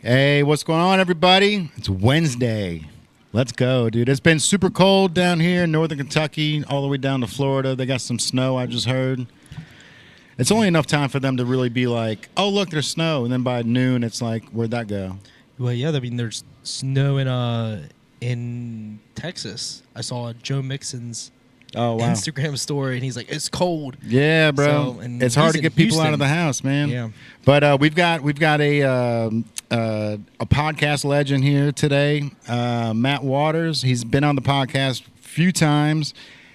Hey, what's going on, everybody? It's Wednesday. Let's go, dude. It's been super cold down here in northern Kentucky, all the way down to Florida. They got some snow, I just heard. It's only enough time for them to really be like, oh, look, there's snow. And then by noon, it's like, where'd that go? Well, yeah, I mean, there's snow in Texas. I saw Joe Mixon's Instagram story, and he's like, "It's cold." Yeah, bro. So, it's hard to get people Houston. out of the house, man. Yeah. But we've got a podcast legend here today, Matt Waters. He's been on the podcast a few times.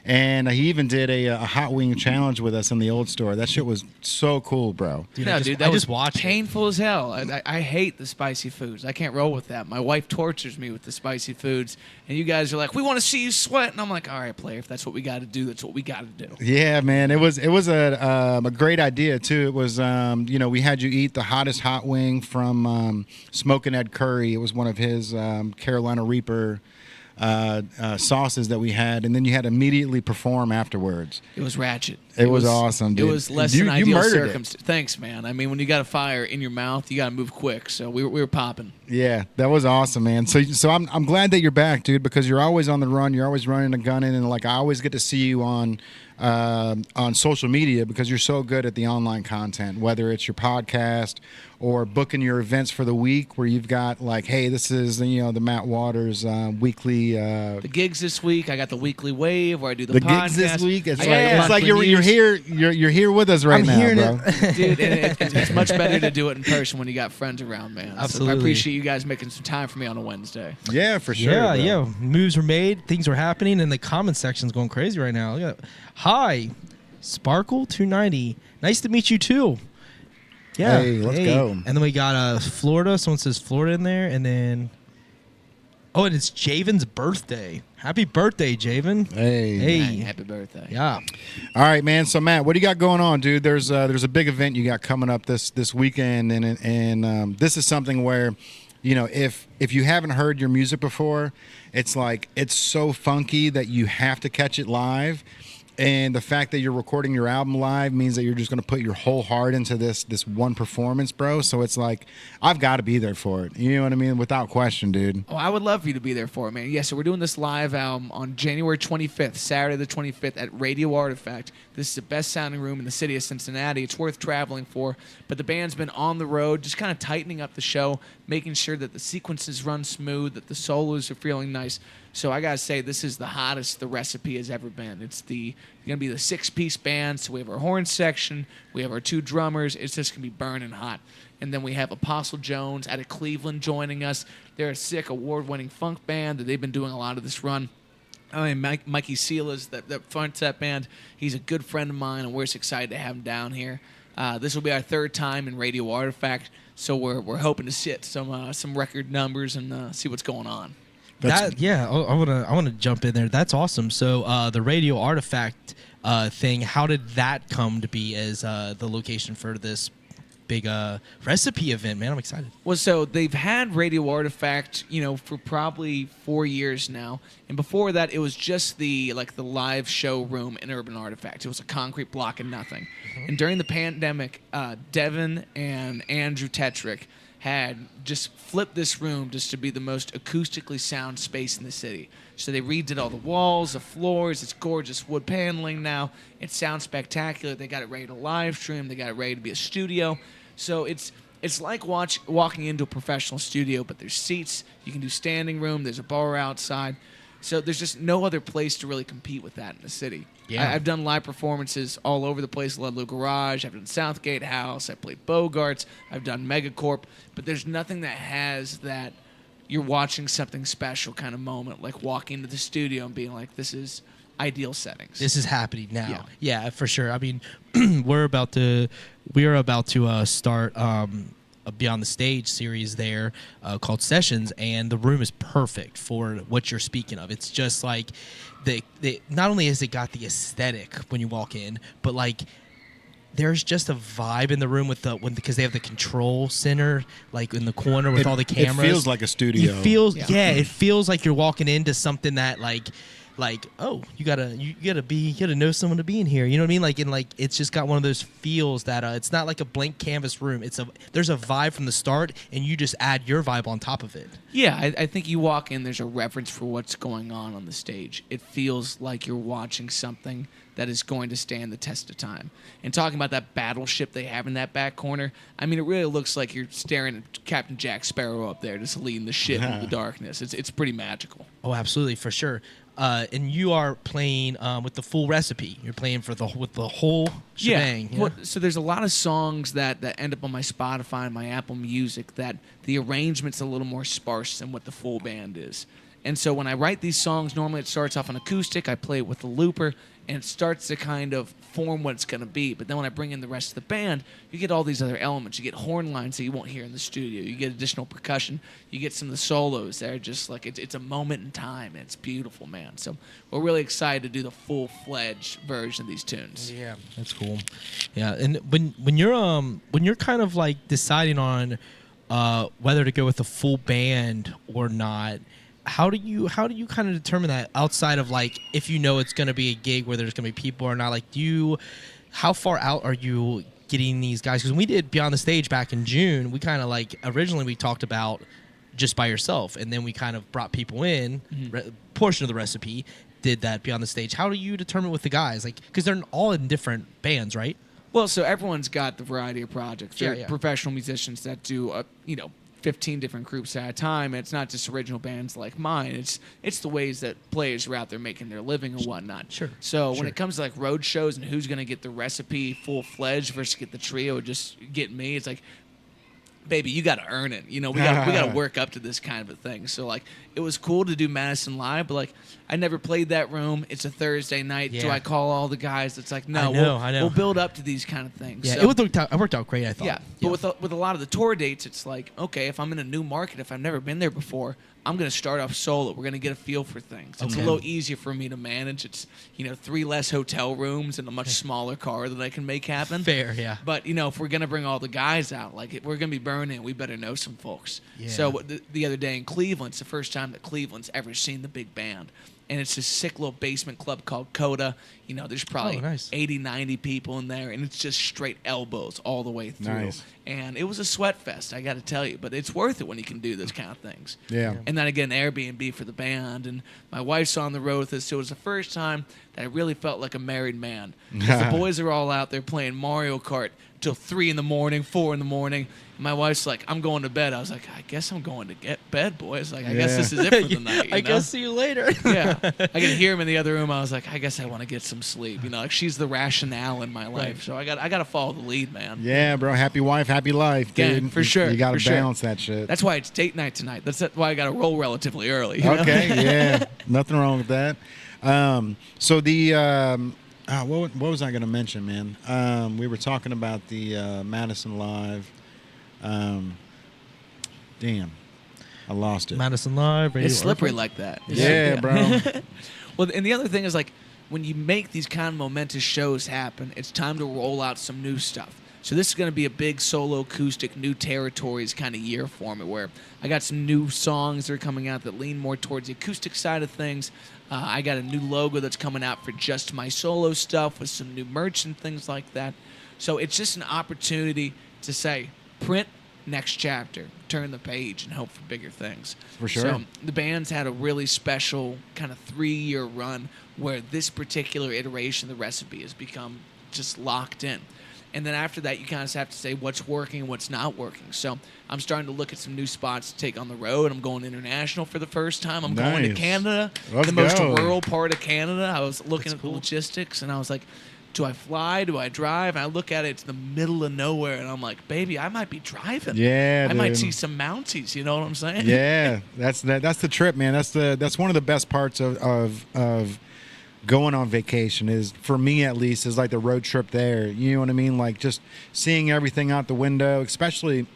And he even did a hot wing challenge with us in the old store. That shit was so cool, bro. Dude, that was painful as hell. I hate the spicy foods. I can't roll with that. My wife tortures me with the spicy foods. And you guys are like, we want to see you sweat. And I'm like, all right, player, if that's what we got to do, that's what we got to do. Yeah, man. It was a great idea, too. It was, we had you eat the hottest hot wing from Smokin' Ed Curry. It was one of his Carolina Reaper sauces that we had, and then you had to immediately perform afterwards. It was ratchet. It was awesome, dude. It was less than ideal circumstance. Thanks, man. I mean, when you got a fire in your mouth, you got to move quick. So we were popping. Yeah, that was awesome, man. So I'm glad that you're back, dude, because you're always on the run. You're always running and gunning, and like I always get to see you on social media because you're so good at the online content, whether it's your podcast or booking your events for the week where you've got like, hey, this is the Matt Waters weekly. The gigs this week. I got the weekly wave where I do the podcast. Gigs this week. It's like you're here. You're here with us right now, bro. Dude, it's much better to do it in person when you got friends around, man. Absolutely. So I appreciate you guys making some time for me on a Wednesday. Yeah, for sure. Yeah, bro. yeah. Moves were made. Things were happening, and the comment section's going crazy right now. Look at that. Hi, Sparkle290. Nice to meet you too. Yeah. Hey, let's go. And then we got Florida. Someone says Florida in there, and then and it's Javen's birthday. Happy birthday, Javen. Hey, happy birthday. Yeah. All right, man. So Matt, what do you got going on, dude? There's a big event you got coming up this weekend, and this is something where, if you haven't heard your music before, it's like it's so funky that you have to catch it live. And the fact that you're recording your album live means that you're just going to put your whole heart into this one performance, bro. So it's like, I've got to be there for it. You know what I mean? Without question, dude. Oh, I would love for you to be there for it, man. Yeah, so we're doing this live album on January 25th, Saturday the 25th at Radio Artifact. This is the best sounding room in the city of Cincinnati. It's worth traveling for. But the band's been on the road, just kind of tightening up the show, making sure that the sequences run smooth, that the solos are feeling nice. So I gotta say, this is the hottest the recipe has ever been. It's gonna be the 6-piece band. So we have our horn section, we have our 2 drummers. It's just gonna be burning hot. And then we have Apostle Jones out of Cleveland joining us. They're a sick, award-winning funk band that they've been doing a lot of this run. I mean, Mikey Silas, that fronts that band. He's a good friend of mine, and we're just excited to have him down here. This will be our 3rd time in Radio Artifact, so we're hoping to hit some record numbers and see what's going on. I want to jump in there. That's awesome. So the Radio Artifact thing, how did that come to be as the location for this big recipe event, man? I'm excited. Well, so they've had Radio Artifact, for probably 4 years now, and before that, it was just the live show room in Urban Artifact. It was a concrete block and nothing. Mm-hmm. And during the pandemic, Devin and Andrew Tetrick had just flipped this room just to be the most acoustically sound space in the city. So they redid all the walls, the floors. It's gorgeous wood paneling now. It sounds spectacular. They got it ready to live stream. They got it ready to be a studio. So it's like walking into a professional studio, but there's seats. You can do standing room. There's a bar outside. So there's just no other place to really compete with that in the city. Yeah. I've done live performances all over the place. Ludlow Garage. I've done Southgate House. I played Bogarts. I've done Megacorp. But there's nothing that has that you're watching something special kind of moment, like walking into the studio and being like, this is ideal settings. This is happening now. Yeah, for sure. I mean, we are about to start a Beyond the Stage series there called Sessions, and the room is perfect for what you're speaking of. It's just like not only has it got the aesthetic when you walk in, but like there's just a vibe in the room because they have the control center like in the corner with all the cameras. It feels like a studio. It feels like you're walking into something that like like, oh, you gotta know someone to be in here. You know what I mean? Like, and like, it's just got one of those feels that it's not like a blank canvas room. There's a vibe from the start, and you just add your vibe on top of it. Yeah, I think you walk in, there's a reverence for what's going on the stage. It feels like you're watching something that is going to stand the test of time. And talking about that battleship they have in that back corner, I mean, it really looks like you're staring at Captain Jack Sparrow up there just leading the ship into the darkness. It's pretty magical. Oh, absolutely, for sure. And you are playing with the full recipe. You're playing with the whole shebang. Yeah. Well, so there's a lot of songs that end up on my Spotify and my Apple Music that the arrangement's a little more sparse than what the full band is. And so when I write these songs, normally it starts off on acoustic. I play it with the looper, and it starts to kind of form what it's going to be. But then when I bring in the rest of the band, you get all these other elements. You get horn lines that you won't hear in the studio. You get additional percussion. You get some of the solos that are just like, it's a moment in time, and it's beautiful, man. So we're really excited to do the full-fledged version of these tunes. Yeah, that's cool. Yeah, and when you're kind of like deciding on whether to go with a full band or not, how do you kind of determine that outside of like if you know it's going to be a gig where there's going to be people or not? Like, how far out are you getting these guys? Because when we did Beyond the Stage back in June, we kind of like originally we talked about just by yourself, and then we kind of brought people in. Portion of the recipe did that Beyond the Stage. How do you determine with the guys? Like, because they're all in different bands, right? Well, so everyone's got the variety of projects. They're Yeah. professional musicians that do 15 different groups at a time. It's not just original bands like mine. It's the ways that players are out there making their living and whatnot. Sure. So when it comes to like road shows and who's going to get the recipe full-fledged versus get the trio or just get me, it's like, baby, you got to earn it. We got to work up to this kind of a thing. So like, it was cool to do Madison Live, but like, I never played that room. It's a Thursday night. Yeah. Do I call all the guys? It's like, no, I know. we'll build up to these kind of things. Yeah, So- it worked out great, I thought. yeah, but with a lot of the tour dates, it's like, okay, if I'm in a new market, if I've never been there before, I'm going to start off solo. We're going to get a feel for things. It's a little easier for me to manage. It's 3 less hotel rooms and a much smaller car that I can make happen. Fair, yeah. But if we're going to bring all the guys out, like we're going to be burning, we better know some folks. Yeah. So the other day in Cleveland, it's the first time that Cleveland's ever seen the big band. And it's this sick little basement club called Coda. There's probably nice. 80, 90 people in there, and it's just straight elbows all the way through. Nice. And it was a sweat fest, I got to tell you. But it's worth it when you can do those kind of things. Yeah. And then again, Airbnb for the band. And my wife's on the road with us, so it was the first time that I really felt like a married man. 'Cause the boys are all out there playing Mario Kart till 3 in the morning, 4 in the morning. And my wife's like, I'm going to bed. I was like, I guess I'm going to get bed, boys. Like, I guess Yeah. this is it for the night. I guess see you later. Yeah. I could hear him in the other room. I was like, I guess I want to get some sleep. Like she's the rationale in my life. Right. So I got to follow the lead, man. Yeah, bro. Happy wife, happy life, Yeah, dude. for sure, You got to for sure. balance that shit. That's why it's date night tonight. That's why I got to roll relatively early. Okay, yeah. Nothing wrong with that. So the what was I going to mention, man? We were talking about the Madison Live. Damn, I lost it. Madison Live. Radio It's slippery Orphan. like that. Yeah, bro. Well, and the other thing is, like, when you make these kind of momentous shows happen, it's time to roll out some new stuff. So this is going to be a big solo acoustic, new territories kind of year for me, where I got some new songs that are coming out that lean more towards the acoustic side of things. I got a new logo that's coming out for just my solo stuff with some new merch and things like that. So it's just an opportunity to say, print, next chapter, turn the page, and hope for bigger things. For sure. So the band's had a really special kind of 3-year run where this particular iteration of the recipe has become just locked in. And then after that, you kind of have to say what's working and what's not working. So I'm starting to look at some new spots to take on the road. I'm going international for the first time. I'm going to Nice. Canada, Let's the most go. rural part of Canada. I was looking That's at cool. the logistics, and I was like, do I fly? Do I drive? And I look at it, it's the middle of nowhere, and I'm like, baby, I might be driving. Yeah, I might dude. see some Mounties. You know what I'm saying? Yeah, that's the trip, man. That's one of the best parts of going on vacation is, for me at least, is like the road trip there. You know what I mean? Like just seeing everything out the window, especially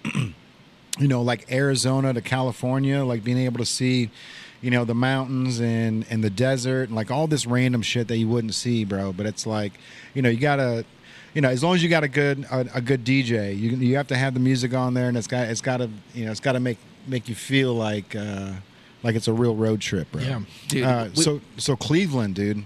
like Arizona to California, like being able to see the mountains and the desert and like all this random shit that you wouldn't see, bro. But it's like, you gotta, as long as you got a good DJ, you have to have the music on there, and it's got to make you feel like like it's a real road trip, bro. Yeah. Dude, So Cleveland, dude.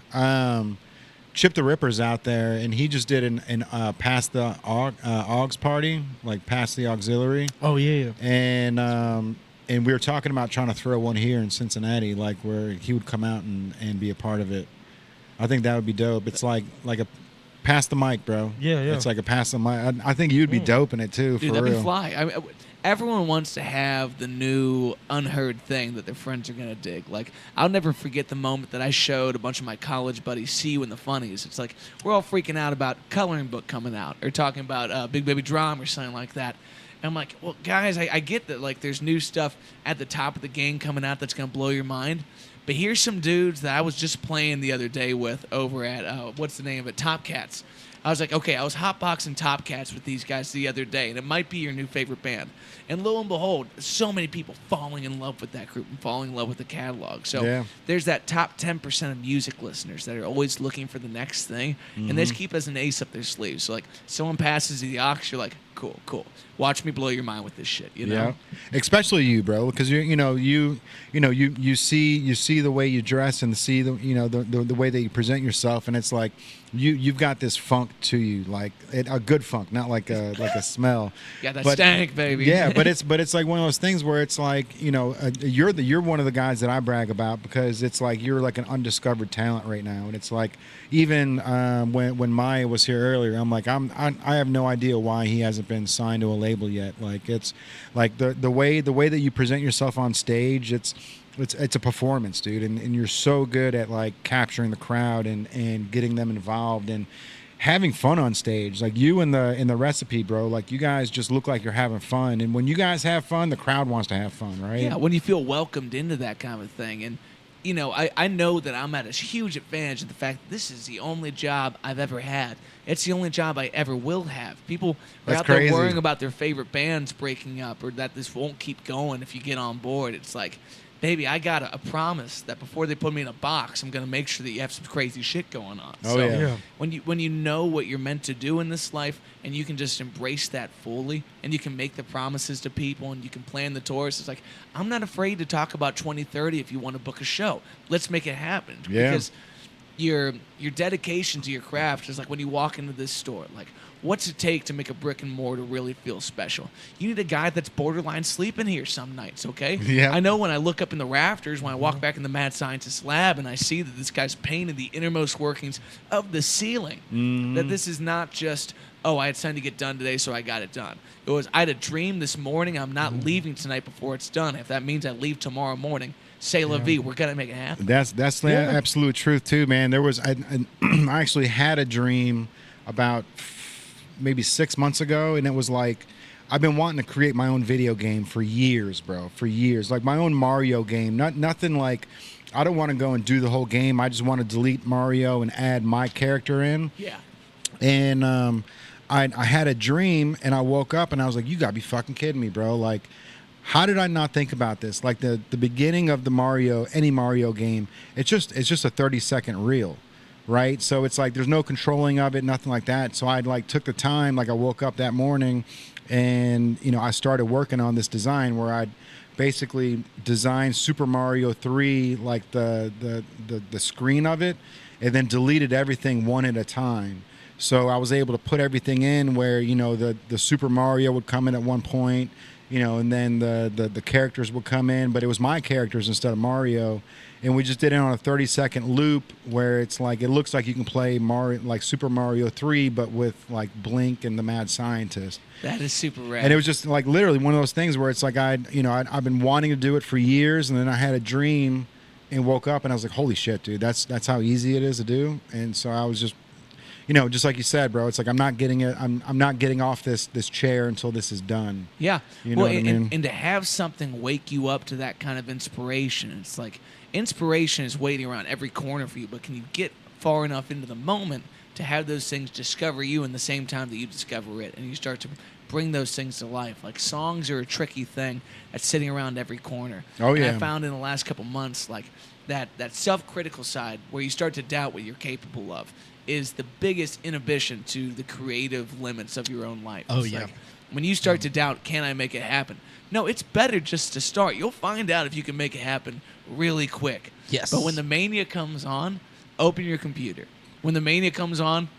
Chip the Ripper's out there, and he just did an past the Augs party, like past the auxiliary, Oh yeah. and we were talking about trying to throw one here in Cincinnati, like where he would come out and be a part of it. I think that would be dope. It's like a pass the mic, bro. Yeah. It's like a pass the mic. I think you'd be dope in it too, Dude, for that'd real. be fly. I mean, everyone wants to have the new unheard thing that their friends are gonna dig. Like, I'll never forget the moment that I showed a bunch of my college buddies See You in the Funnies. It's like we're all freaking out about Coloring Book coming out, or talking about Big Baby Drum or something like that. And I'm like, well, guys, I get that. Like, there's new stuff at the top of the game coming out that's gonna blow your mind. But here's some dudes that I was just playing the other day with over at what's the name of it, Top Cats. I was like, okay, I was hotboxing Top Cats with these guys the other day, and it might be your new favorite band. And lo and behold, so many people falling in love with that group and falling in love with the catalog. So Yeah. there's that top 10% of music listeners that are always looking for the next thing, and they just keep as an ace up their sleeve. So, like, someone passes the aux, you're like, cool. Watch me blow your mind with this shit, you know? Yeah, especially you, bro, because you see the way you dress and see the way that you present yourself, and it's like you've got this funk to you, like a good funk, not like a smell. Yeah, that But- stank, baby. Yeah, but it's like one of those things where it's like you're one of the guys that I brag about, because it's like you're like an undiscovered talent right now, and it's like even when Maya was here earlier, I'm like I have no idea why he hasn't been signed to a label yet. Like, it's like the way that you present yourself on stage, it's a performance, dude, and you're so good at like capturing the crowd and getting them involved and having fun on stage. Like you in the recipe, bro, like you guys just look like you're having fun, and when you guys have fun, the crowd wants to have fun, right? Yeah, when you feel welcomed into that kind of thing. And, you know, I know that I'm at a huge advantage of the fact that this is the only job I've ever had. It's the only job I ever will have. People are That's out there crazy. worrying about their favorite bands breaking up, or that this won't keep going if you get on board. It's like, baby, I got a promise that before they put me in a box, I'm going to make sure that you have some crazy shit going on. Oh, so yeah. when you know what you're meant to do in this life, and you can just embrace that fully, and you can make the promises to people, and you can plan the tours, it's like, I'm not afraid to talk about 2030 if you want to book a show. Let's make it happen. Yeah. Because your dedication to your craft is like when you walk into this store, like, what's it take to make a brick and mortar really feel special? You need a guy that's borderline sleeping here some nights, okay? Yeah. I know when I look up in the rafters, when I walk back in the Mad Scientist lab, and I see that this guy's painted the innermost workings of the ceiling, that this is not just, oh, I had something to get done today, so I got it done. It was, I had a dream this morning, I'm not leaving tonight before it's done. If that means I leave tomorrow morning, say la vie, we're going to make it happen. That's the absolute truth too, man. There was I actually had a dream about maybe 6 months ago, and it was like, I've been wanting to create my own video game for years, bro, for years, like my own Mario game. Nothing like, I don't want to go and do the whole game. I just want to delete Mario and add my character in. Yeah. And I had a dream, and I woke up and I was like, you gotta be fucking kidding me, bro. Like, how did I not think about this? Like the beginning of any Mario game, it's just a 30-second reel, right? So it's like there's no controlling of it, nothing like that. So I like took the time, like I woke up that morning, and I started working on this design where I'd basically design Super Mario 3, like the screen of it, and then deleted everything one at a time. So I was able to put everything in where the Super Mario would come in at one point, and then the characters would come in, but it was my characters instead of Mario. And we just did it on a 30-second loop where it's like, it looks like you can play Mario, like Super Mario 3, but with like Blink and the Mad Scientist. That is super rad. And it was just like literally one of those things where it's like I've been wanting to do it for years, and then I had a dream and woke up and I was like, holy shit, dude, that's how easy it is to do. And so I was just, just like you said, bro, it's like I'm not getting off this chair until this is done. Yeah. You know what I mean? And to have something wake you up to that kind of inspiration, it's like inspiration is waiting around every corner for you, but can you get far enough into the moment to have those things discover you in the same time that you discover it, and you start to bring those things to life? Like, songs are a tricky thing that's sitting around every corner. Oh, yeah. And I found in the last couple months, like, that self-critical side where you start to doubt what you're capable of is the biggest inhibition to the creative limits of your own life. Oh, It's yeah. like, When you start to doubt, can I make it happen? No, it's better just to start. You'll find out if you can make it happen really quick. Yes. But when the mania comes on, open your computer. When the mania comes on,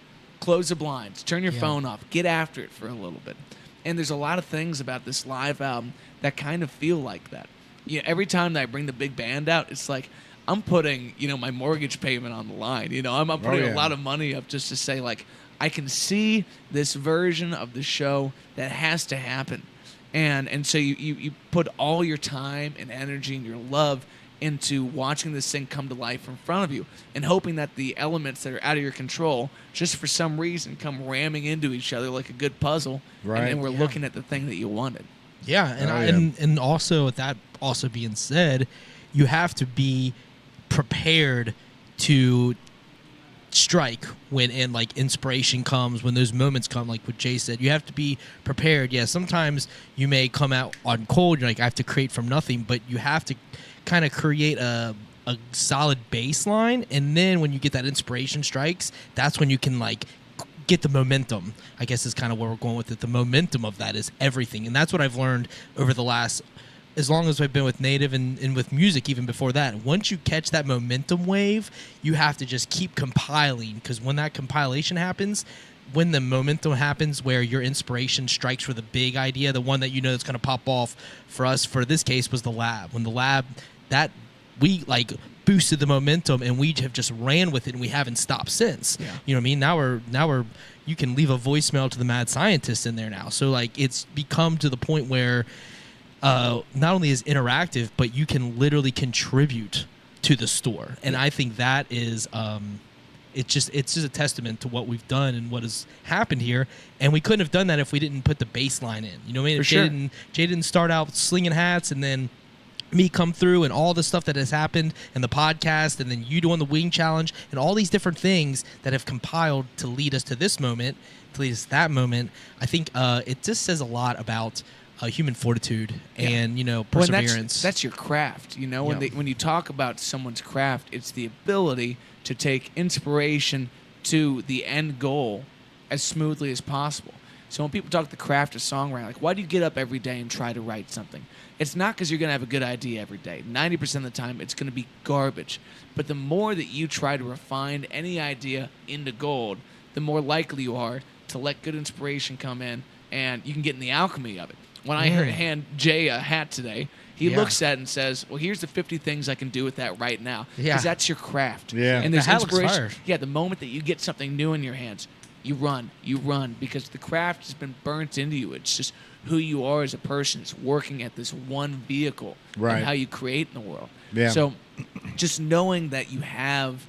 close the blinds, turn your phone off, get after it for a little bit. And there's a lot of things about this live album that kind of feel like that. You know, every time that I bring the big band out, it's like I'm putting, my mortgage payment on the line. I'm putting a lot of money up just to say, like, I can see this version of the show that has to happen. And so you put all your time and energy and your love into watching this thing come to life in front of you and hoping that the elements that are out of your control just for some reason come ramming into each other like a good puzzle. Right. And then we're looking at the thing that you wanted. Yeah, and also with that also being said, you have to be prepared to strike when inspiration comes, when those moments come, like what Jay said. You have to be prepared. Yeah, sometimes you may come out on cold, you're like, I have to create from nothing, but you have to kind of create a solid baseline, and then when you get that inspiration strikes, that's when you can get the momentum. I guess is kind of where we're going with it. The momentum of that is everything, and that's what I've learned over the last, as long as I've been with Native and with music, even before that. Once you catch that momentum wave, you have to just keep compiling, because when that compilation happens, when the momentum happens where your inspiration strikes for the big idea, the one that that's going to pop off for us, for this case, was the lab. When the lab, that we boosted the momentum and we have just ran with it and we haven't stopped since. Yeah. You know what I mean? Now we're you can leave a voicemail to the mad scientist in there now. So it's become to the point where not only is interactive, but you can literally contribute to the store. And I think that is it's just a testament to what we've done and what has happened here. And we couldn't have done that if we didn't put the baseline in. You know what I mean? If Jay didn't start out slinging hats and then me come through and all the stuff that has happened and the podcast and then you doing the wing challenge and all these different things that have compiled to lead us to this moment, to lead us to that moment, I think it just says a lot about human fortitude and perseverance. That's your craft. When you talk about someone's craft, it's the ability to take inspiration to the end goal as smoothly as possible. So when people talk the craft of songwriting, why do you get up every day and try to write something? It's not because you're going to have a good idea every day. 90% of the time, it's going to be garbage. But the more that you try to refine any idea into gold, the more likely you are to let good inspiration come in, and you can get in the alchemy of it. When I hand Jay a hat today, he looks at it and says, well, here's the 50 things I can do with that right now. Because that's your craft. Yeah. And there's the hat looks inspiration. fire. Yeah, the moment that you get something new in your hands, you run because the craft has been burnt into you. It's just who you are as a person. It's working at this one vehicle and how you create in the world. Yeah. So just knowing that you have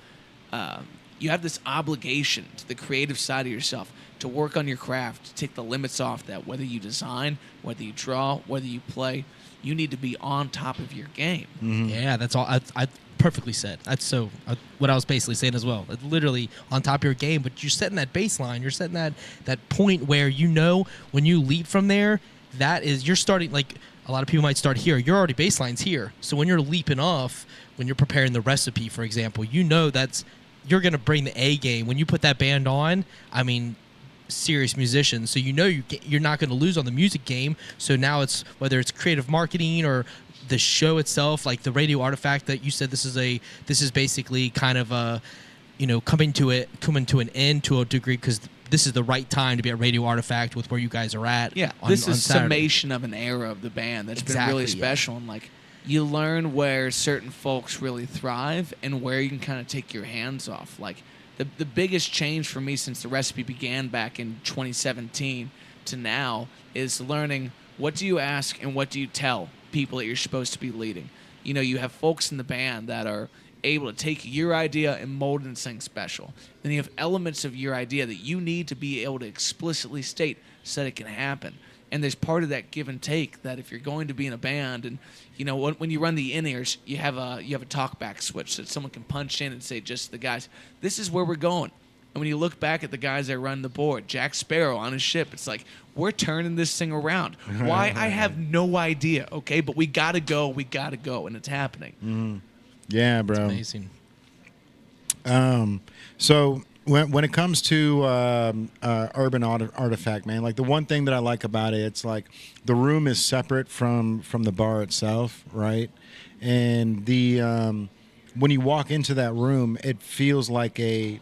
this obligation to the creative side of yourself to work on your craft, to take the limits off that, whether you design, whether you draw, whether you play, you need to be on top of your game. Mm-hmm. Yeah, that's all. I perfectly said. That's so what I was basically saying as well. It's literally on top of your game, but you're setting that baseline. You're setting that point where when you leap from there, you're starting, a lot of people might start here. Your already baseline's here. So when you're leaping off, when you're preparing the recipe, for example, you're going to bring the A game. When you put that band on, serious musicians, so you're not going to lose on the music game. So now it's whether it's creative marketing or the show itself, like the Radio Artifact that you said, this is basically kind of coming to an end to a degree, because this is the right time to be at Radio Artifact with where you guys are at. Yeah, this is summation of an era of the band that's been really special, and you learn where certain folks really thrive and where you can kind of take your hands off. The biggest change for me since the recipe began back in 2017 to now is learning what do you ask and what do you tell people that you're supposed to be leading. You have folks in the band that are able to take your idea and mold it into something special. Then you have elements of your idea that you need to be able to explicitly state so that it can happen. And there's part of that give and take that if you're going to be in a band and when you run the in-ears, you have a talkback switch that someone can punch in and say just to the guys, this is where we're going. And when you look back at the guys that run the board, Jack Sparrow on his ship, it's like, we're turning this thing around. Why? I have no idea, okay? But we got to go, and it's happening. Mm-hmm. Yeah, bro. It's amazing. So when it comes to urban artifact, man, like the one thing that I like about it, it's like the room is separate from the bar itself, right? And the when you walk into that room, it feels like a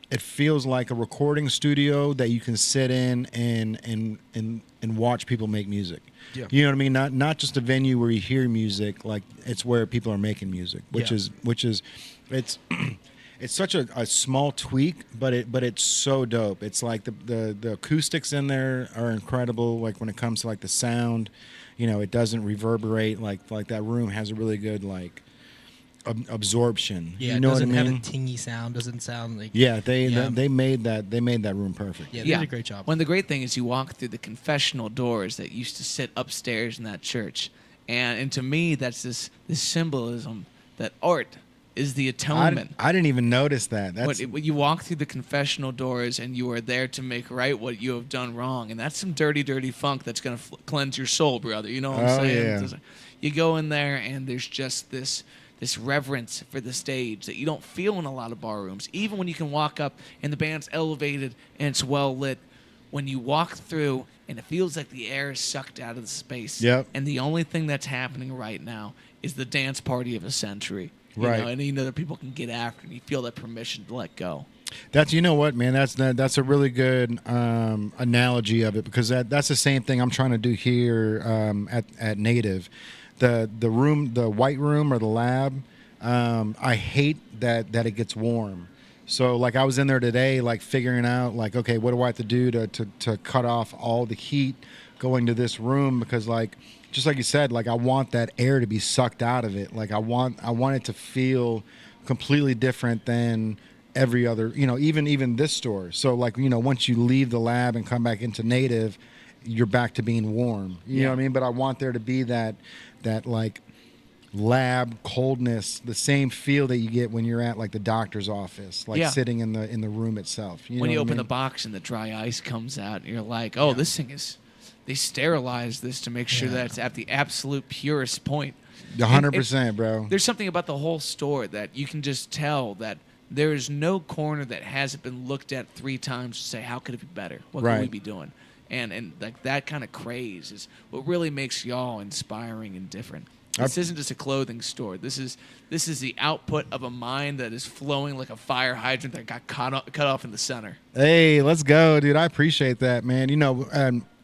it feels like a recording studio that you can sit in and watch people make music. Yeah. You know what I mean? Not just a venue where you hear music, like it's where people are making music, which Yeah. is it's it's such a small tweak, but it's so dope. It's like the acoustics in there are incredible. Like when it comes to like the sound, you know, it doesn't reverberate. Like that room has a really good like absorption. Yeah, you know it doesn't what I mean? have a tingy sound. Doesn't sound like Yeah, Yeah. they made that room perfect. Yeah, they did a great job. When the great thing is you walk through the confessional doors that used to sit upstairs in that church. And to me, that's this symbolism that art is the atonement. I didn't even notice that. That's When you walk through the confessional doors and you are there to make right what you have done wrong. And that's some dirty, dirty funk that's going to cleanse your soul, brother. You know what I'm saying? Yeah. You go in there and there's just this reverence for the stage that you don't feel in a lot of bar rooms. Even when you can walk up and the band's elevated and it's well lit, when you walk through and it feels like the air is sucked out of the space. Yep. And the only thing that's happening right now is the dance party of a century. You Right. know, and you know that people can get after and you feel that permission to let go. That's, you know what, man, that's a really good analogy of it, because that's the same thing I'm trying to do here at Native. The room, the white room or the lab, I hate that it gets warm. So like I was in there today, like figuring out like, okay, what do I have to do to cut off all the heat going to this room, because like just like you said, like I want that air to be sucked out of it. Like I want it to feel completely different than every other, you know, even this store. So like, you know, once you leave the lab and come back into Native, you're back to being warm. You know what I mean? But I want there to be that like lab coldness, the same feel that you get when you're at like the doctor's office, like sitting in the room itself. You When know you what I open mean? the box and the dry ice comes out, and you're like, oh, this thing is, they sterilized this to make sure that it's at the absolute purest point. 100%, bro. There's something about the whole store that you can just tell that there is no corner that hasn't been looked at 3 times to say, how could it be better? What could we Right. be doing? And like that kind of craze is what really makes y'all inspiring and different. This isn't just a clothing store. This is the output of a mind that is flowing like a fire hydrant that got cut off in the center. Hey, let's go, dude. I appreciate that, man. You know,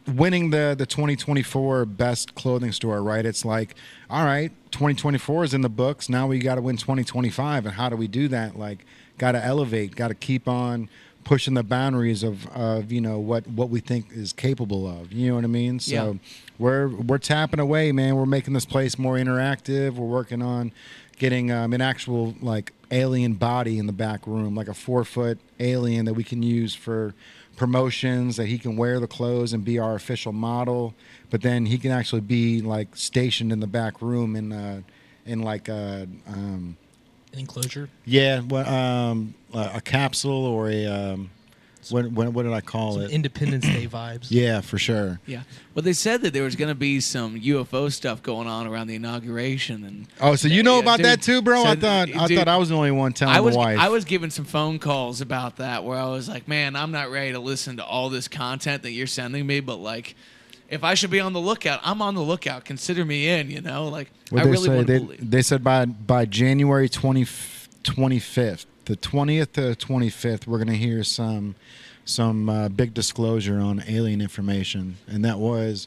winning the 2024 best clothing store, right? It's like, all right, 2024 is in the books. Now we got to win 2025. And how do we do that? Like, got to elevate, got to keep on pushing the boundaries of you know what we think is capable of. You know what I mean? So we're tapping away, man. We're making this place more interactive. We're working on getting an actual like alien body in the back room, like a 4-foot alien that we can use for promotions, that he can wear the clothes and be our official model, but then he can actually be like stationed in the back room in like An enclosure. a capsule or a what did I call Some it? Independence Day vibes. Yeah, for sure. Yeah. Well, they said that there was going to be some UFO stuff going on around the inauguration, and Oh, so you know about dude, that too, bro? so, I thought I was the only one telling I was the wife. I was given some phone calls about that where I was like, man, I'm not ready to listen to all this content that you're sending me, but like, if I should be on the lookout, I'm on the lookout. Consider me in, you know? Like, What I really want to they, believe. they said by January 25th, the 20th to 25th, we're gonna hear some big disclosure on alien information, and that was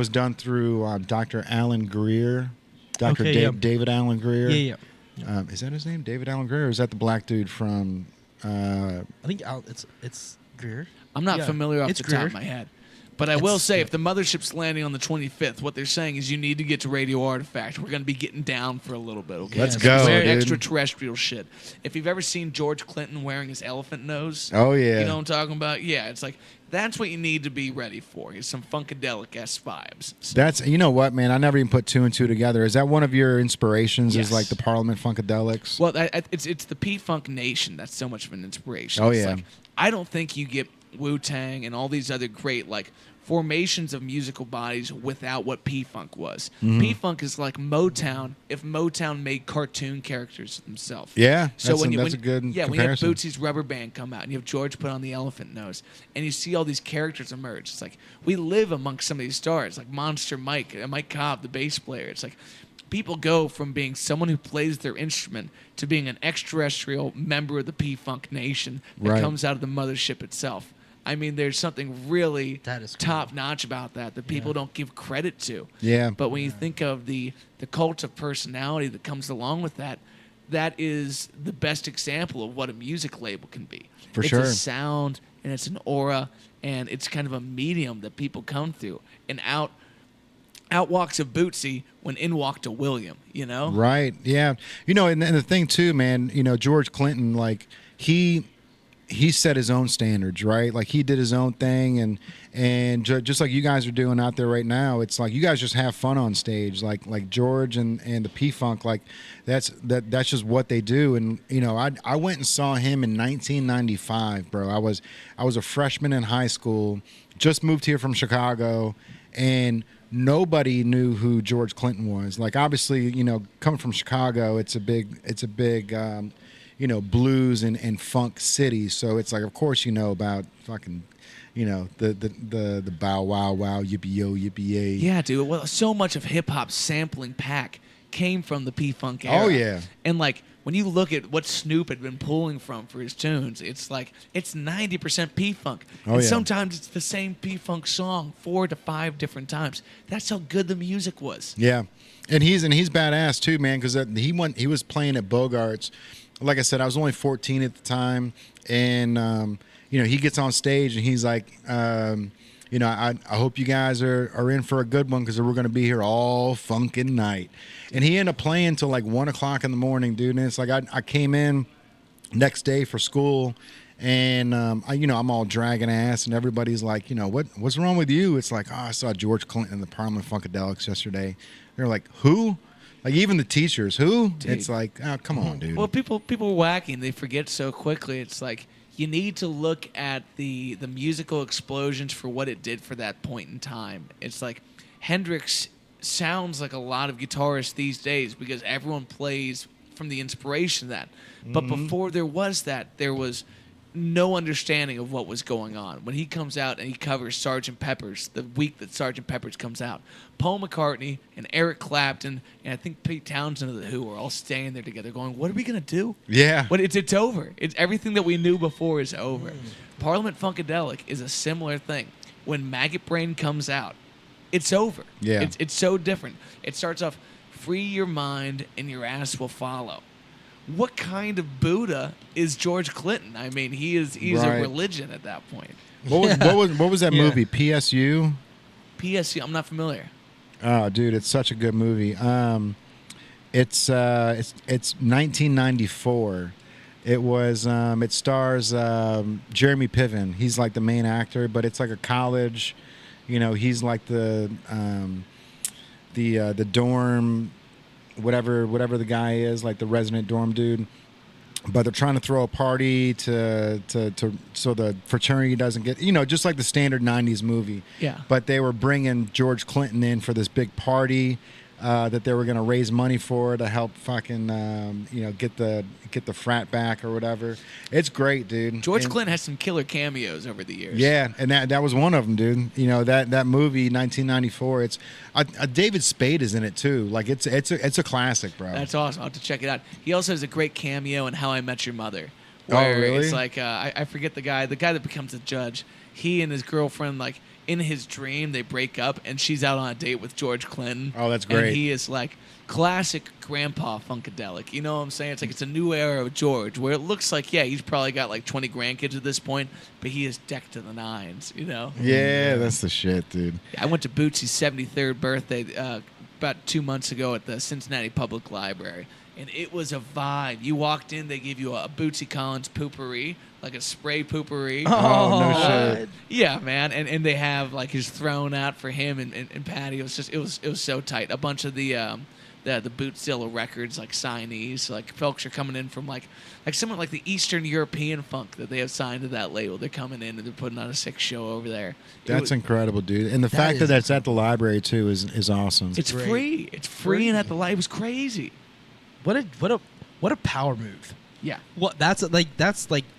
done through Dr. Alan Greer, Dr. Okay, yeah. David Alan Greer. Yeah. Is that his name, David Alan Greer, or is that the black dude from? I think it's Greer. I'm not Yeah, familiar off it's the top Greer. of my head. But I will say, if the mothership's landing on the 25th, what they're saying is you need to get to Radio Artifact. We're going to be getting down for a little bit, okay? Let's Some go, very dude. extraterrestrial shit. If you've ever seen George Clinton wearing his elephant nose, Oh yeah. you know what I'm talking about? Yeah, it's like, that's what you need to be ready for. Is some Funkadelic-esque vibes. So, That's, you know what, man? I never even put 2 and 2 together. Is that one of your inspirations? Yes. Is like the Parliament Funkadelics? well, it's the P-Funk Nation that's so much of an inspiration. Oh, It's yeah. like, I don't think you get Wu-Tang and all these other great, like, formations of musical bodies without what P-Funk was. P-Funk is like Motown if Motown made cartoon characters themselves. Yeah, So that's, when you, that's a good when you have comparison. Bootsy's Rubber Band come out and you have George put on the elephant nose and you see all these characters emerge, it's like we live amongst some of these stars, like Monster Mike, Mike Cobb, the bass player. It's like people go from being someone who plays their instrument to being an extraterrestrial member of the P-Funk Nation that Right. comes out of the mothership itself. I mean, there's something really That is cool. top-notch about that people don't give credit to. Yeah. But when you think of the cult of personality that comes along with that, that is the best example of what a music label can be. For sure. It's a sound, and it's an aura, and it's kind of a medium that people come through. And out walks a Bootsy when in walked a William, you know? Right. Yeah. You know, and the thing too, man, you know, George Clinton, like he set his own standards, right? Like he did his own thing, and just like you guys are doing out there right now, it's like you guys just have fun on stage, like George and the P-Funk, like that's just what they do. And you know, I went and saw him in 1995, bro. I was a freshman in high school, just moved here from Chicago, and nobody knew who George Clinton was. Like obviously, you know, coming from Chicago, it's a big you know, blues and funk city. So it's like, of course, you know about fucking, you know, the bow wow wow yippee yo yippee yay. Yeah, dude. Well, so much of hip hop's sampling pack came from the P-Funk era. Oh yeah. And like when you look at what Snoop had been pulling from for his tunes, it's like it's 90% P-Funk. Oh, and yeah. sometimes it's the same P-Funk song 4 to 5 different times. That's how good the music was. Yeah, and he's badass too, man. Because he was playing at Bogart's. Like I said, I was only 14 at the time, and you know, he gets on stage and he's like, you know, I hope you guys are in for a good one because we're going to be here all funkin' night. And he ended up playing till like 1 o'clock in the morning, dude. And it's like I came in next day for school, and you know, I'm all dragging ass, and everybody's like, you know, what's wrong with you? It's like, oh, I saw George Clinton and the Parliament Funkadelics yesterday. They're like, who? Like even the teachers, who? Dude. It's like, oh, come on, dude. Well, people are whacking. They forget so quickly. It's like you need to look at the musical explosions for what it did for that point in time. It's like Hendrix sounds like a lot of guitarists these days because everyone plays from the inspiration of that. But before there was that, there was no understanding of what was going on. When he comes out and he covers Sgt. Pepper's, the week that Sgt. Pepper's comes out, Paul McCartney and Eric Clapton and I think Pete Townsend of The Who are all staying there together going, what are we going to do? Yeah. But it's over. It's everything that we knew before is over. Parliament Funkadelic is a similar thing. When Maggot Brain comes out, it's over. Yeah. It's so different. It starts off, free your mind and your ass will follow. What kind of Buddha is George Clinton? I mean, he's Right. a religion at that point. What was that Yeah. movie? PSU? PSU, I'm not familiar. Oh, dude, it's such a good movie. It's 1994. It was it stars Jeremy Piven. He's like the main actor, but it's like a college. You know, he's like the dorm, whatever the guy is, like the resident dorm dude. But they're trying to throw a party to so the fraternity doesn't get, you know, just like the standard 90s movie. Yeah. But they were bringing George Clinton in for this big party that they were going to raise money for to help fucking you know, get the frat back or whatever. It's great, dude. George And- Clinton has some killer cameos over the years. Yeah, and that was one of them, dude. You know, that movie 1994. It's David Spade is in it too. Like it's a classic, bro. That's awesome. I'll have to check it out. He also has a great cameo in How I Met Your Mother. Oh, Where really? It's like, I forget the guy that becomes a judge. He and his girlfriend, like, in his dream, they break up, and she's out on a date with George Clinton. Oh, that's great. And he is, like, classic grandpa Funkadelic. You know what I'm saying? It's like it's a new era of George, where it looks like, yeah, he's probably got, like, 20 grandkids at this point, but he is decked to the nines, you know? Yeah, that's the shit, dude. I went to Bootsy's 73rd birthday about 2 months ago at the Cincinnati Public Library. and it was a vibe. You walked in, they gave you a Bootsy Collins poopery, like a spray poopery. Oh, no shit. Yeah, man, and they have like his throne out for him and Patty. It was so tight. A bunch of the Bootzilla records like signees, like folks are coming in from like someone like the Eastern European funk that they have signed to that label. They're coming in and they're putting on a sick show over there. That's incredible, dude. And the fact that that's at the library too is awesome. It's free. It's free and at the library. It was crazy. What a power move. Yeah. What that's like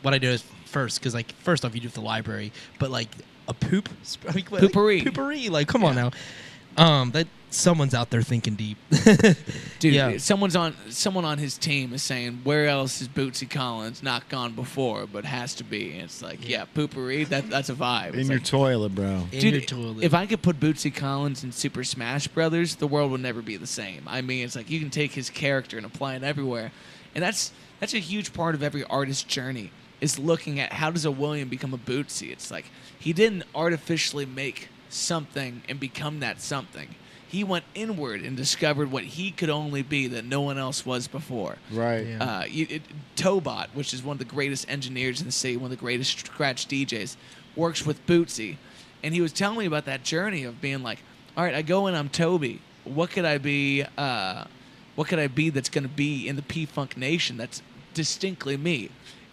what I do is first, because like first off you do it at the library, but like a poopery, like come on now, that someone's out there thinking deep. Dude, yeah. someone on his team is saying, where else is Bootsy Collins not gone before, but has to be. And it's like, yeah, poopery, that's a vibe. In it's your like, toilet, bro. In dude, your toilet. if I could put Bootsy Collins in Super Smash Brothers, the world would never be the same. I mean, it's like you can take his character and apply it everywhere. And that's a huge part of every artist's journey, is looking at how does a William become a Bootsy. It's like he didn't artificially make something and become that something. He went inward and discovered what he could only be that no one else was before. Right. Yeah. Tobot, which is one of the greatest engineers in the city, one of the greatest scratch DJs, works with Bootsy. And he was telling me about that journey of being like, all right, I go in, I'm Toby. What could I be? What could I be that's going to be in the P-Funk Nation that's distinctly me?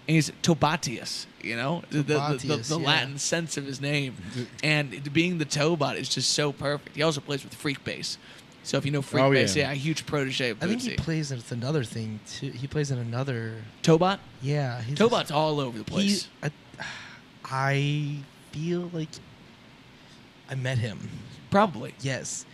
And he's Tobatius, you know, Tobatius, the yeah. Latin sense of his name. And being the Tobot is just so perfect. He also plays with Freak Bass. So if you know Freak Bass, yeah, a huge protege of Bootsy. I think he plays in another thing too. He plays in another. Tobot? Yeah. Tobot's all over the place. I feel like I met him. Probably. Yes.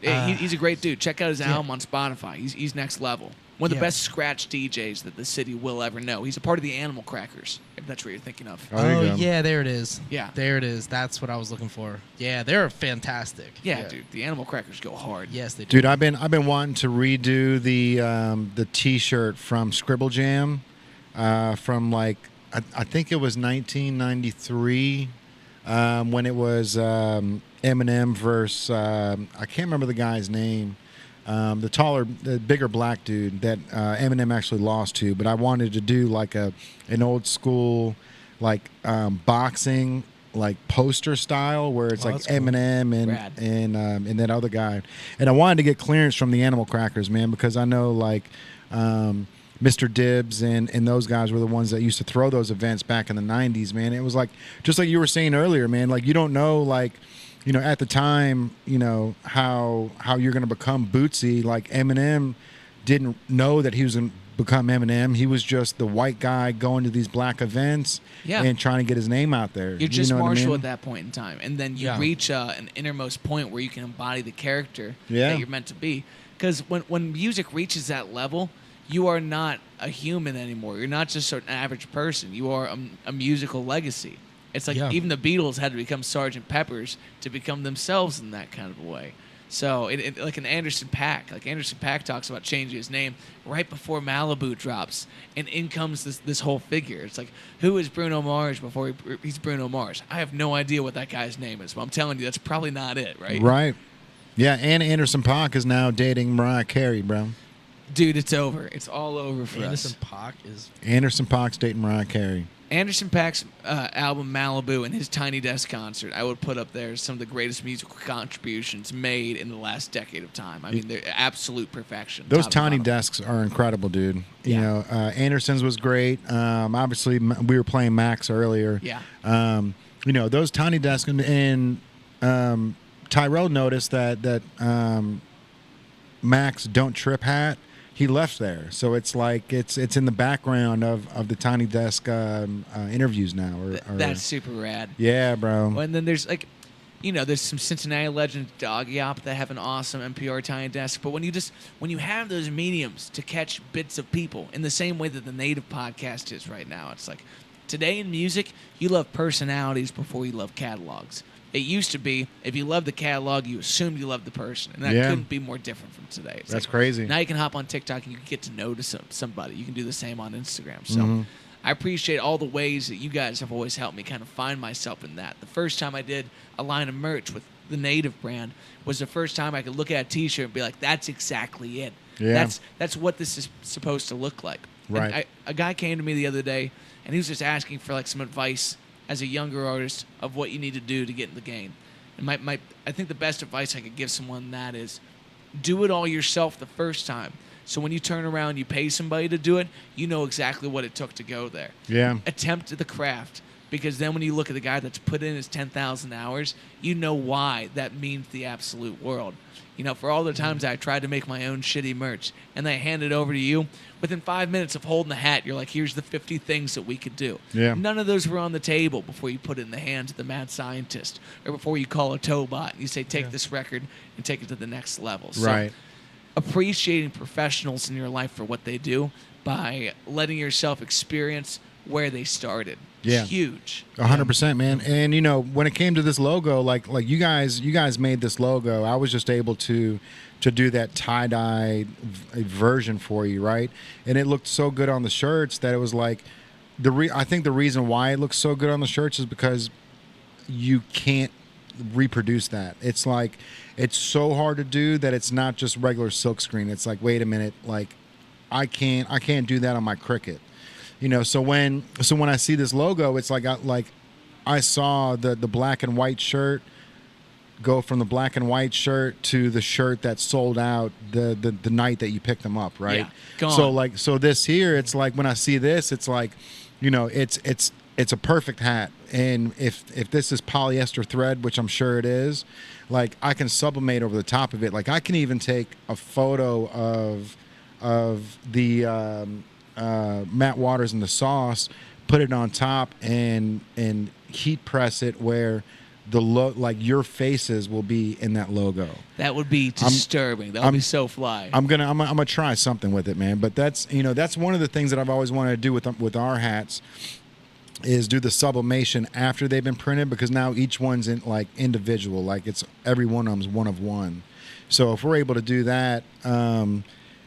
Yeah, he's a great dude. Check out his album on Spotify. He's next level. One of the best scratch DJs that the city will ever know. He's a part of the Animal Crackers, if that's what you're thinking of. Oh, yeah, there it is. Yeah. There it is. That's what I was looking for. Yeah, they're fantastic. Yeah, dude. The Animal Crackers go hard. Yes, they do. Dude, I've been wanting to redo the T-shirt from Scribble Jam, from like I think it was 1993, when it was Eminem versus I can't remember the guy's name. The bigger black dude that Eminem actually lost to, but I wanted to do like an old school like boxing like poster style where it's like Eminem and that other guy, and I wanted to get clearance from the Animal Crackers, man, because I know like Mr. Dibbs and those guys were the ones that used to throw those events back in the 90s, man. It was like just like you were saying earlier, man, like you don't know like, you know, at the time, you know, how you're going to become Bootsy. Like Eminem didn't know that he was going to become Eminem. He was just the white guy going to these black events and trying to get his name out there. You're just know Marshall what I mean? at that point in time. And then you reach an innermost point where you can embody the character Yeah. that you're meant to be. Because when music reaches that level, you are not a human anymore. You're not just an average person. You are a musical legacy. It's like even the Beatles had to become Sgt. Peppers to become themselves in that kind of a way. So, like an Anderson .Paak. Like Anderson .Paak talks about changing his name right before Malibu drops, and in comes this whole figure. It's like, who is Bruno Mars before he's Bruno Mars? I have no idea what that guy's name is, but I'm telling you, that's probably not it, right? Right. Yeah, and Anderson .Paak is now dating Mariah Carey, bro. Dude, it's over. It's all over for Anderson us. .Paak is. Anderson .Paak's dating Mariah Carey. Anderson .Paak's album Malibu and his Tiny Desk concert, I would put up there some of the greatest musical contributions made in the last decade of time. I mean, they're absolute perfection. Those Tiny Desks are incredible, dude. You know, Anderson's was great. Obviously, we were playing Max earlier. Yeah. You know, those Tiny Desks, and Tyrell noticed that Max Don't Trip hat, he left there, so it's like it's in the background of the Tiny Desk interviews now. That's super rad. Yeah, bro. And then there's like, you know, there's some Cincinnati legends, Dog Yop, that have an awesome NPR Tiny Desk. But when you have those mediums to catch bits of people in the same way that the Native podcast is right now, it's like today in music, you love personalities before you love catalogs. It used to be, if you loved the catalog, you assumed you loved the person. And that couldn't be more different from today. It's That's like, crazy. Now you can hop on TikTok and you can get to know somebody. You can do the same on Instagram. So I appreciate all the ways that you guys have always helped me kind of find myself in that. The first time I did a line of merch with the Native brand was the first time I could look at a T-shirt and be like, that's exactly it. Yeah. That's what this is supposed to look like. Right. And a guy came to me the other day, and he was just asking for like some advice as a younger artist of what you need to do to get in the game. And I think the best advice I could give someone that is do it all yourself the first time. So when you turn around, you pay somebody to do it, you know exactly what it took to go there. Yeah. Attempt the craft. Because then when you look at the guy that's put in his 10,000 hours, you know why that means the absolute world. You know, for all the times I tried to make my own shitty merch and I hand it over to you, within 5 minutes of holding the hat, you're like, here's the 50 things that we could do. Yeah. None of those were on the table before you put it in the hands of the mad scientist or before you call a Tobot and you say, take this record and take it to the next level. So Right. appreciating professionals in your life for what they do by letting yourself experience where they started. Yeah. Huge. 100%, man. And you know, when it came to this logo, like you guys made this logo. I was just able to do that tie-dye version for you, right? And it looked so good on the shirts that it was like I think the reason why it looks so good on the shirts is because you can't reproduce that. It's like it's so hard to do that it's not just regular silkscreen. It's like, wait a minute, like I can't do that on my Cricut. You know, so when I see this logo, it's like I saw the black and white shirt go from the black and white shirt to the shirt that sold out the night that you picked them up, right? Yeah, gone. So this here, it's like when I see this, it's like, you know, it's a perfect hat, and if this is polyester thread, which I'm sure it is, like I can sublimate over the top of it. Like I can even take a photo of the Matt Waters and the sauce, put it on top and heat press it where the like your faces will be in that logo. That would be disturbing. That would be so fly. I'm gonna try something with it, man. But that's one of the things that I've always wanted to do with our hats is do the sublimation after they've been printed, because now each one's in like individual, like it's every one of them's one of one. So if we're able to do that,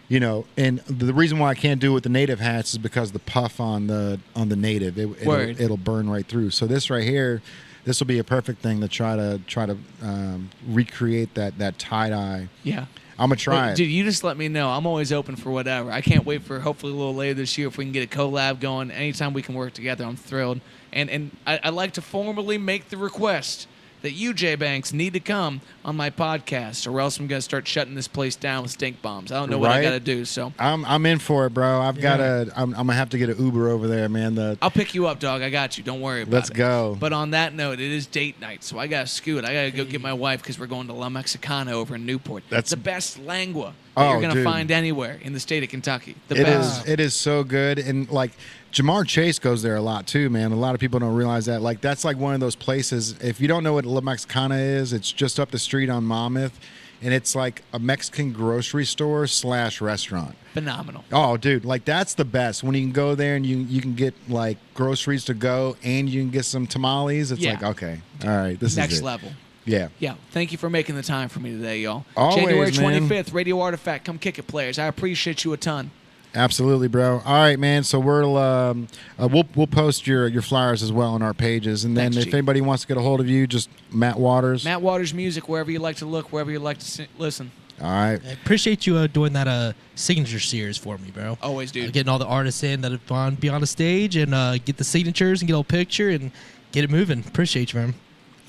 you know, and the reason why I can't do it with the native hats is because the puff on the native, it'll burn right through. So this right here, this will be a perfect thing to try to recreate that tie dye. Yeah, I'm gonna try it, dude. You just let me know. I'm always open for whatever. I can't wait for hopefully a little later this year if we can get a collab going. Anytime we can work together, I'm thrilled. And I'd like to formally make the request that you, Jay Banks, need to come on my podcast, or else I'm gonna start shutting this place down with stink bombs. I don't know what I gotta do. So I'm in for it, bro. I'm gonna have to get an Uber over there, man. I'll pick you up, dog. I got you. Don't worry about it. Let's go. But on that note, it is date night, so I gotta scoot. I gotta go get my wife because we're going to La Mexicana over in Newport. That's the best lengua that you're gonna find anywhere in the state of Kentucky. The best. It is so good, and like Jamar Chase goes there a lot too, man. A lot of people don't realize that. Like that's like one of those places. If you don't know what La Mexicana is, it's just up the street on Monmouth, and it's like a Mexican grocery store / restaurant. Phenomenal. Oh, dude, like that's the best when you can go there and you can get like groceries to go and you can get some tamales. It's like, okay, all right, this next is it. level. Yeah. Yeah. Thank you for making the time for me today, y'all. Always, January man. 25th, Radio Artifact. Come kick it, players. I appreciate you a ton. Absolutely, bro. All right, man. So we'll post your flyers as well on our pages, and then Thanks, if G. anybody wants to get a hold of you, just Matt Waters. Matt Waters Music, wherever you like to look, wherever you like to listen. All right. I appreciate you doing that signature series for me, bro. Always, dude. Getting all the artists in that have be on the stage and get the signatures and get a little picture and get it moving. Appreciate you, man.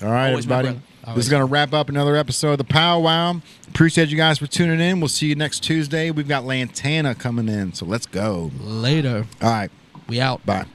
All right, Always, my everybody. brother. This is going to wrap up another episode of the PowWow. Appreciate you guys for tuning in. We'll see you next Tuesday. We've got Lantana coming in, so let's go. Later. All right. We out. Bye.